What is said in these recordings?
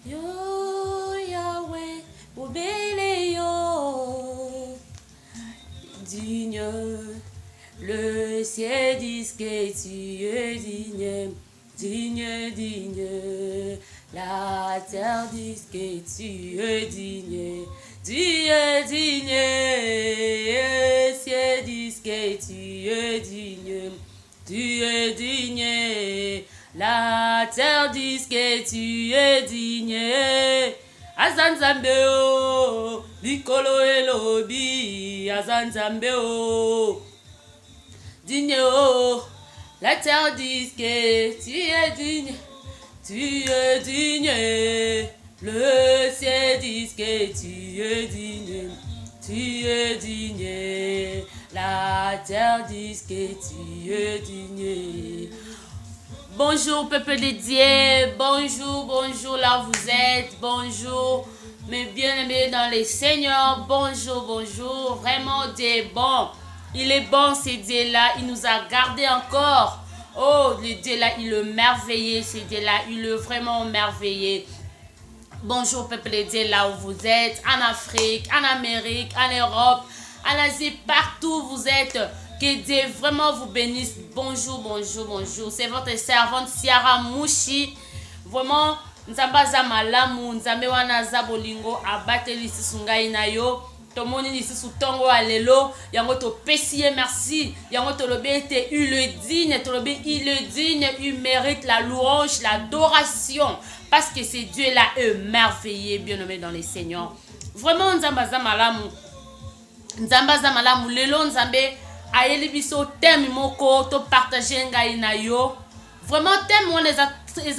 Yo Yahweh, obéis yo. Digne, le ciel dit que tu es digne, digne, digne. La terre dit que tu es digne, tu es digne. Le ciel dit que tu es digne, tu es digne. La terre dit que tu es digne. Azanzambeo, Likolo Elobi, Azanzambeo, digne, la terre dit que tu es digne, tu es digne. Le ciel dit que tu es digne, tu es digne. La terre dit que tu es digne. Bonjour peuple de Dieu, bonjour, bonjour là où vous êtes, bonjour mes bien-aimés dans les Seigneurs, bonjour, bonjour, vraiment Dieu est bon, il est bon ce Dieu là, il nous a gardés encore, oh le Dieu là, il est merveilleux, ce Dieu là, il est vraiment merveilleux. Bonjour peuple de Dieu là où vous êtes, en Afrique, en Amérique, en Europe, en Asie, partout où vous êtes. Que Dieu vraiment vous bénisse. Bonjour, bonjour, bonjour. C'est votre servante Ciara Mouchi. Vraiment, nzamba za malamu, nzambe wana za bolingo abateli sisungai na yo. Tomoni ni sisu tongo alelo, yango to pesiye merci. Yango to lobete il est digne, to lobe il est digne, il mérite la louange, l'adoration parce que c'est Dieu là est merveilleux, bien nommé dans les Seigneurs. Vraiment nzamba za malamu. Nzamba za malamu lelo nzambe ayeli biso thème moko to partager ngai na yo. Vraiment thème on les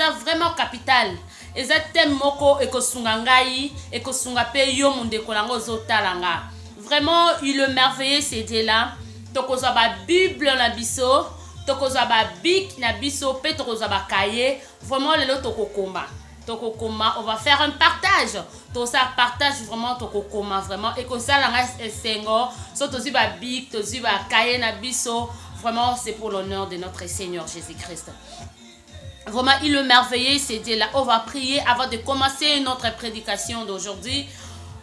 a vraiment capital. Eza thème moko ekosunga ngai, ekosunga pe yo mundeko lango zotalanga. Vraiment il est merveilleux ce Dieu là. Tokozwa ba Bible na biso, tokozwa ba bic na biso, pe tokozwa ba cahier. Vraiment lelo tokokomba. On va faire un partage. Tout ça partage vraiment tokokoma vraiment et que ça la reste sengo. So tozi ba bic, tozi ba cahier na biso. Vraiment c'est pour l'honneur de notre Seigneur Jésus-Christ. Vraiment il est merveilleux ce Dieu là. On va prier avant de commencer notre prédication d'aujourd'hui.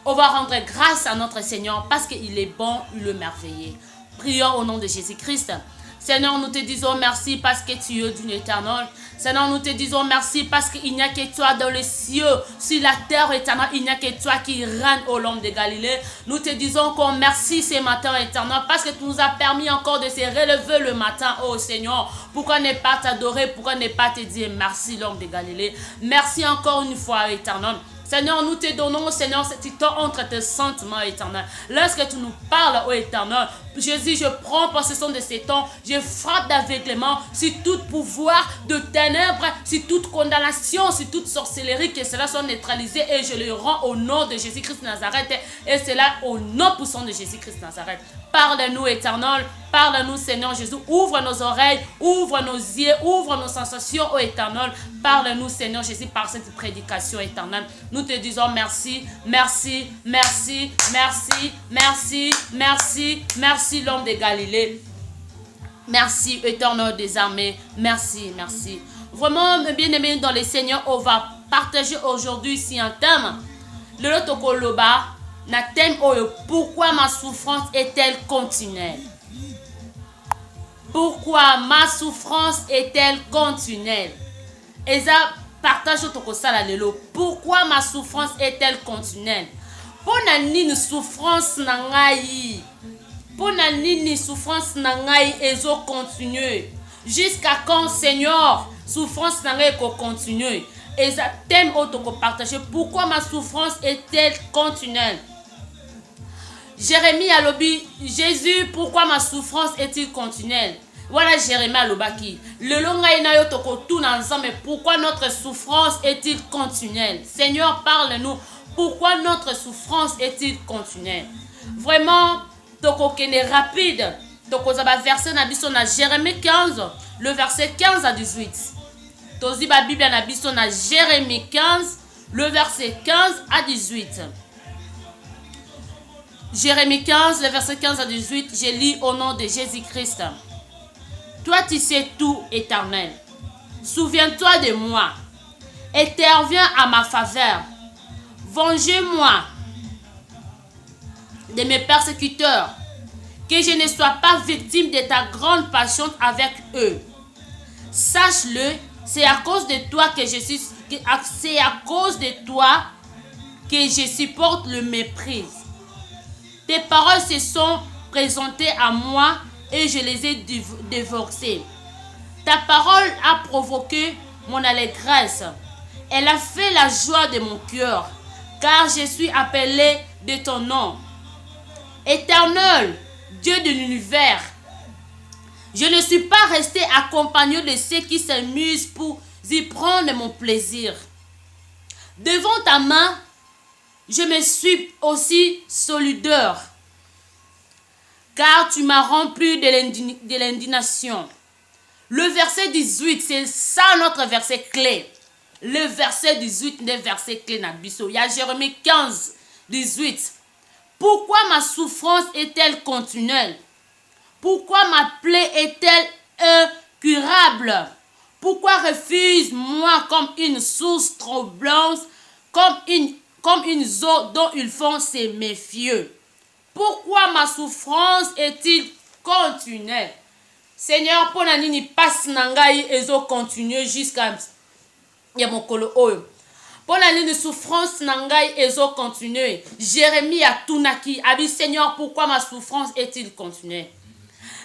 On va rendre grâce à notre Seigneur parce qu'il est bon, il est merveilleux. Prions au nom de Jésus-Christ. Seigneur, nous te disons merci parce que tu es d'une éternelle. Seigneur, nous te disons merci parce qu'il n'y a que toi dans les cieux, sur la terre éternelle, il n'y a que toi qui règne au long de Galilée. Nous te disons encore merci ce matin éternel parce que tu nous as permis encore de se relever le matin, oh Seigneur. Pourquoi ne pas t'adorer, pourquoi ne pas te dire merci l'homme de Galilée. Merci encore une fois éternel. Seigneur, nous te donnons, Seigneur, cet temps entre tes sentiments éternels. Lorsque tu nous parles, ô éternel, Jésus, je prends possession de ces temps, je frappe d'aveuglement sur tout pouvoir de ténèbres, sur toute condamnation, sur toute sorcellerie, que cela soit neutralisé et je le rends au nom de Jésus-Christ de Nazareth et cela au nom puissant de Jésus-Christ de Nazareth. Parle-nous, éternel, parle-nous, Seigneur Jésus, ouvre nos oreilles, ouvre nos yeux, ouvre nos sensations, ô éternel. Parle-nous, Seigneur Jésus, par cette prédication éternelle. Nous te disons merci, merci, merci, merci, merci, merci, merci, l'homme de Galilée. Merci, éternel des armées. Merci, merci. Vraiment, bien-aimés dans les Seigneurs, on va partager aujourd'hui ici un thème. Le lotokoloba, na thème pourquoi ma souffrance est-elle continuelle? Pourquoi ma souffrance est-elle continuelle? Et ça, partage au sala lelo. Pourquoi ma souffrance est-elle continuelle? Pour nini souffrance nangai? Pour nini souffrance nangai ezo continuer? Jusqu'à quand, Seigneur, souffrance nangai ko continuer? Et ça thème auto partager. Pourquoi ma souffrance est-elle continuelle? Jérémie a lobby, Jésus, pourquoi ma souffrance est-il continuelle? Voilà Jérémie a lobaki. Le longa ina yo toko tout ensemble, mais pourquoi notre souffrance est-il continuelle? Seigneur, parle-nous. Pourquoi notre souffrance est-il continuelle? Vraiment, toko kene rapide. Toko zaba verset na biso na Jérémie 15, le verset 15 à 18. Tozi ba Bible na biso na Jérémie 15, le verset 15 à 18. Jérémie 15, le verset 15 à 18, je lis au nom de Jésus-Christ. Toi, tu sais tout, éternel. Souviens-toi de moi interviens à ma faveur. Vengez-moi de mes persécuteurs, que je ne sois pas victime de ta grande patience avec eux. Sache-le, c'est à cause de toi que c'est à cause de toi que je supporte le mépris. Tes paroles se sont présentées à moi et je les ai divorcées. Ta parole a provoqué mon allégresse. Elle a fait la joie de mon cœur, car je suis appelé de ton nom. Éternel, Dieu de l'univers, je ne suis pas resté accompagné de ceux qui s'amusent pour y prendre mon plaisir. Devant ta main, je me suis aussi solidaire, car tu m'as rempli de l'indignation. Le verset 18, c'est ça notre verset clé. Le verset 18, le verset clé Nabiso. Il y a Jérémie 15, 18. Pourquoi ma souffrance est-elle continuelle? Pourquoi ma plaie est-elle incurable? Pourquoi refuse-moi comme une source troublante, comme une eau dont ils font se méfier? Pourquoi ma souffrance est-il continuelle? Seigneur, pour la nini passe nangai ezo continuer jusqu'à yamokolo oyo. Pour la ligne de souffrance nangai ezo continuer. Jérémie a tunaki abi Seigneur, pourquoi ma souffrance est-il continuée?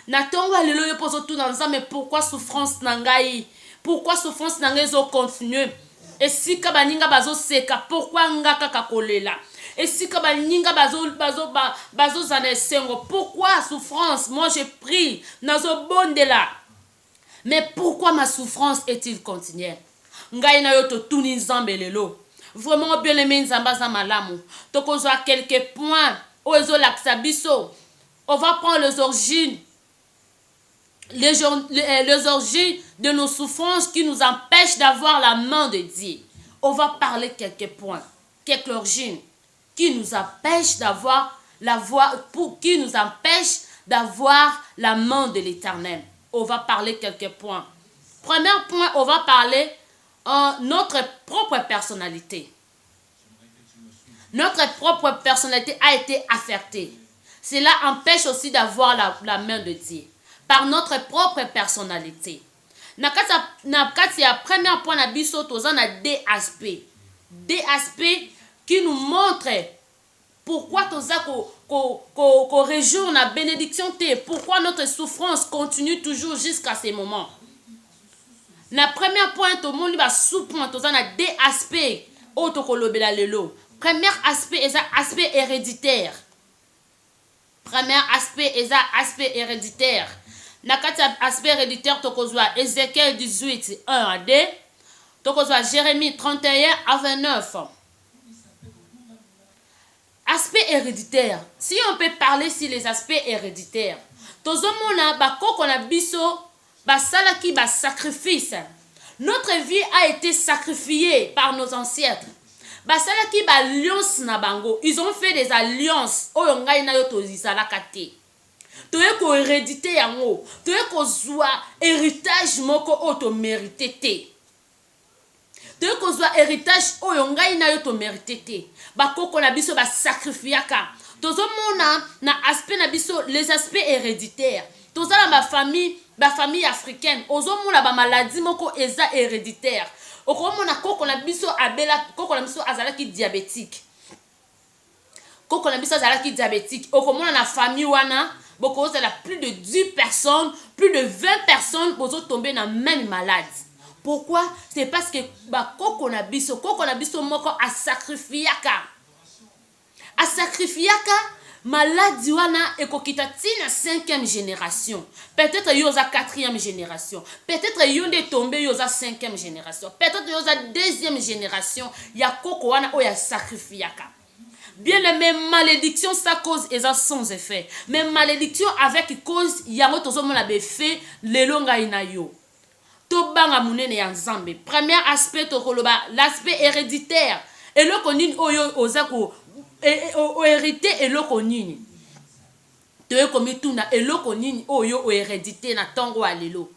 Natonga lelo yo poso tout dans ça, mais pourquoi souffrance nangai? Pourquoi souffrance nangai ezo continuer? Et si kabaninga bazo seka, pourquoi ngaka kakolela? Et si kabaninga bazo zane sengo, pourquoi souffrance? Moi je prie nazo bondela. Mais pourquoi ma souffrance est-il continuée? Ngai na yo to tuni nzambe lelo. Vraiment bien aimé nzamba za malamu. Tokozwa quelques points ozo laksa biso. On va prendre les origines de nos souffrances qui nous empêchent d'avoir la main de Dieu. On va parler quelques points, quelques origines qui nous empêchent d'avoir la main de l'Éternel. On va parler quelques points. Premier point, on va parler notre propre personnalité. Notre propre personnalité a été affectée. Cela empêche aussi d'avoir la main de Dieu. Par notre propre personnalité. Nakati ya premier point na biso toza na deux aspects. Deux aspects qui nous montrent pourquoi toza ko réjouir na bénédiction te. Pourquoi notre souffrance continue toujours jusqu'à ces moments. Na premier point to moni ba sous-point toza na deux aspects otokolobela lelo. Premier aspect est aspect héréditaire. Premier aspect est aspect héréditaire. Nakati aspect héréditaire tokozwa Ézéchiel 18, 1 à 2. Tokozwa Jérémie 31 à 29. Aspect héréditaire. Si on peut parler sur les aspects héréditaires. Tozomona bakoko na biso basalaki ba sacrifice. Notre vie a été sacrifiée par nos ancêtres. Basalaki ba alliance na bango. Ils ont fait des alliances. Oyo ngai na yo tozisala kate. Toye ko hérédité yango. Toye ko zwa héritage moko auto mérité te. Toye ko zwa héritage oyo ngai na yo to mérité te. Bakoko na biso ba sacrifiaka. Tozomona na aspect na biso les aspects héréditaires. Tozala ba famille africaine. Ozomona ba maladie moko eza héréditaire. Okomona koko na biso abela koko na biso azalaki diabétique. Koko na biso azalaki diabétique. Okomona na famille wana beaucoup de plus de 10 personnes, plus de 20 personnes pour tomber dans la même maladie. Pourquoi? C'est parce que koko na biso moko a sacrifiaka. A sacrifiaka maladie wana ekokita tina 5e génération. Peut-être yoza 4e génération. Peut-être yonde tombé yoza 5e génération. Peut-être yoza 2e génération. Ya koko wana oya sacrifiaka. Bien aimé, malédiction, ça cause et ça sans effet. Mais malédiction avec cause, il y a un autre fait le longa inayo. Tobanga munene ya nzambe. Premier aspect tokoloba, l'aspect héréditaire. Et le konini oyo ozako hérité et le konini. Toye komituna et le konini oyo hérédité na tango alelo.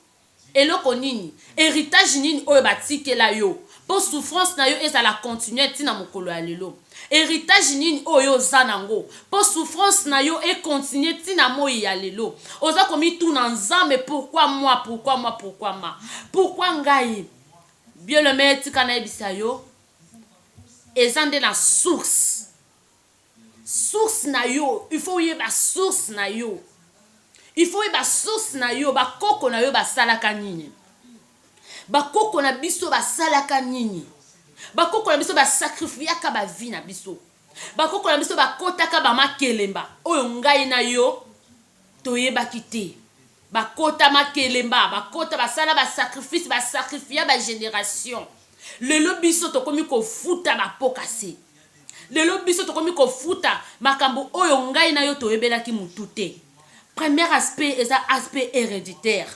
Et le konini héritage nini oyo batike la yo. pour souffrance na yo ezala continuer tina mokolo ya lelo. Héritage nini oyo zanango pour souffrance na yo et continuer tina moi ya lelo. Oza komi tout na nzambe, pourquoi moi, pourquoi moi, pourquoi moi, pourquoi ngai. Bien le maître tika na ebisa yo ezande na source. Source na yo, il faut yeba source na yo. Il faut yeba source na yo, ba koko na yo ba salaka nini. Ba koko na biso ba salaka nini. Ba koko na biso ba sacrifiaka ba vie na biso. Ba koko na biso ba kotaka ba makelemba. Oyo ngai na yo toyeba kite. Ba kota makelemba, ba kota ba sala ba sacrifice, ba sacrifier ba génération. Lelo biso tokomi ko futa ba pokase. Lelo biso tokomi ko futa makambo oyo ngai na yo toyebelaki mutu te. Premier aspect est aspect héréditaire.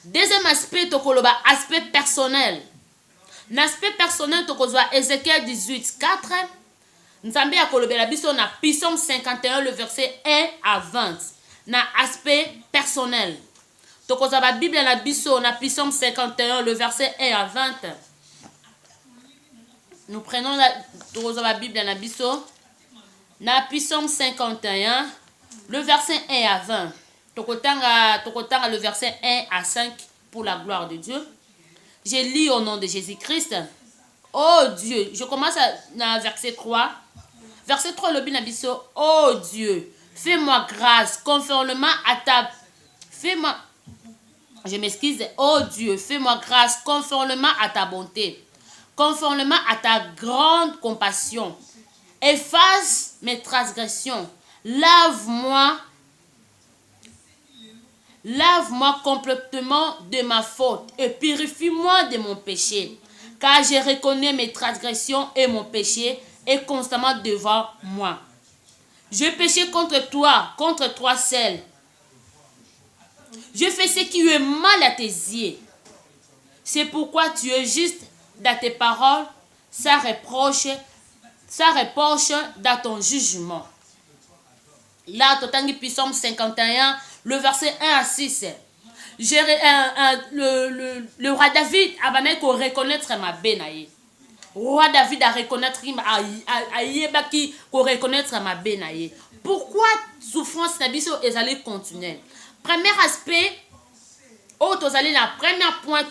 Deuxième aspect, tokoloba aspect personnel. L'aspect personnel, tokozwa Ézéchiel 18, 4. Nzambe ya kolobela biso na Psaume 51, le verset 1 à 20. Na aspect personnel. Tokozwa ba Bible na biso na Psaume 51, le verset 1 à 20. Nous prenons la tokozwa ba Bible na biso na Psaume 51, le verset 1 à 20. Tokotanga le verset 1 à 5 pour la gloire de Dieu. Je lis au nom de Jésus-Christ. Oh Dieu, je commence à verset 3. Verset 3, le binabiso. Oh Dieu, fais-moi grâce conformément à ta... Fais-moi... Je m'excuse. Oh Dieu, fais-moi grâce conformément à ta bonté, conformément à ta grande compassion. Efface mes transgressions. Lave-moi complètement de ma faute et purifie-moi de mon péché, car je reconnais mes transgressions et mon péché est constamment devant moi. Je péché contre toi seul. Je fais ce qui est mal à tes yeux. C'est pourquoi tu es juste dans tes paroles, sans reproche dans ton jugement. Là, Totangi Psaume 51, le verset 1 à 6. Le roi David a reconnaître ma benaye. Roi David a reconnaître ma benaye. Pourquoi souffrance nabiso est allée continuer? Premier aspect, la première point,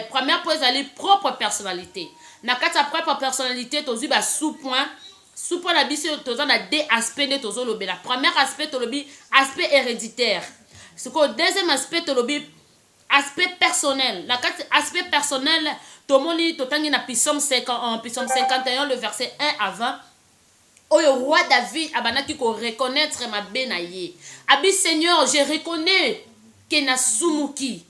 première point, propre personnalité. Na kata propre personnalité, tozu ba sous-point. Sous-point la biso, tozu na deux aspects de tozu lobe. La premier aspect, tolobi aspect héréditaire. C'est quoi? Deuxième aspect, tolobi aspect personnel. La kata aspect personnel, tomoni totangi na Psaume 51, le verset 1 à 20. Oh, le roi David abanaki ko reconnaître ma benaye. Abi Seigneur, je reconnais que na sumuki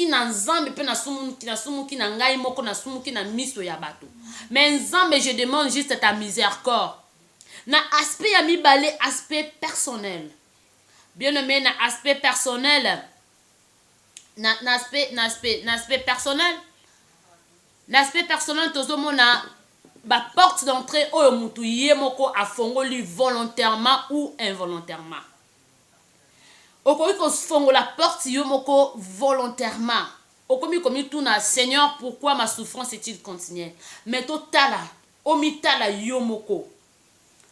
na nzambe pe na sumuki na ngai moko na sumuki na miso ya bato. Mais nzambe, je demande juste ta miséricorde. Na aspect ya mibale, aspect personnel. Bien aimé, na aspect personnel. Na aspect personnel. L'aspect personnel tozomona ba porte d'entrée oyo mutu ye moko afongoli volontairement ou involontairement. Okomi ko fongo la porte yo moko volontairement. Okomi komi tuna Seigneur, pourquoi ma souffrance est-il continue? Mais totala omitala yo moko.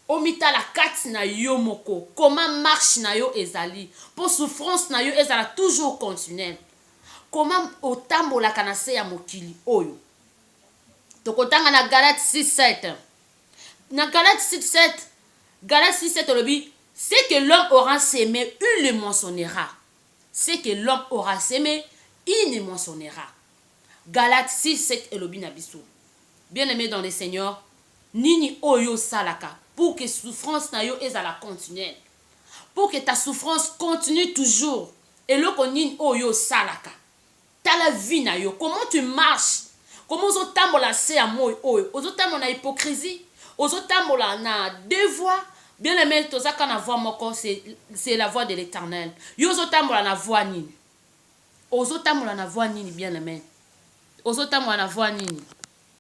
Omitala kati na yo moko. Comment marche na yo ezali? Pour souffrance na yo ezala toujours continue. Comment otambola kanase ya mokili oyo? Tokotanga na Galates 6:7. Na Galates 6:7 lobi, c'est que l'homme aura sémé, il le moissonnera. C'est que l'homme aura sémé, il le moissonnera. Galates 6:7 lobi na biso. Bien aimé dans le Seigneur, nini oyo salaka pour que souffrance na yo ezala continue. Pour que ta souffrance continue toujours. Et le nini oyo salaka. Ta la vie na yo, comment tu marches? Comment vous tambola c'est à moi ozo tambola hypocrisie, ozo tambola na devoir. Bien aimé, tout ça qu'on a voix moko, c'est la voix de l'Éternel. Yo ozo tambola na voix nini? Ozo tambola na voix nini, bien aimé? Ozo tambola na voix nini?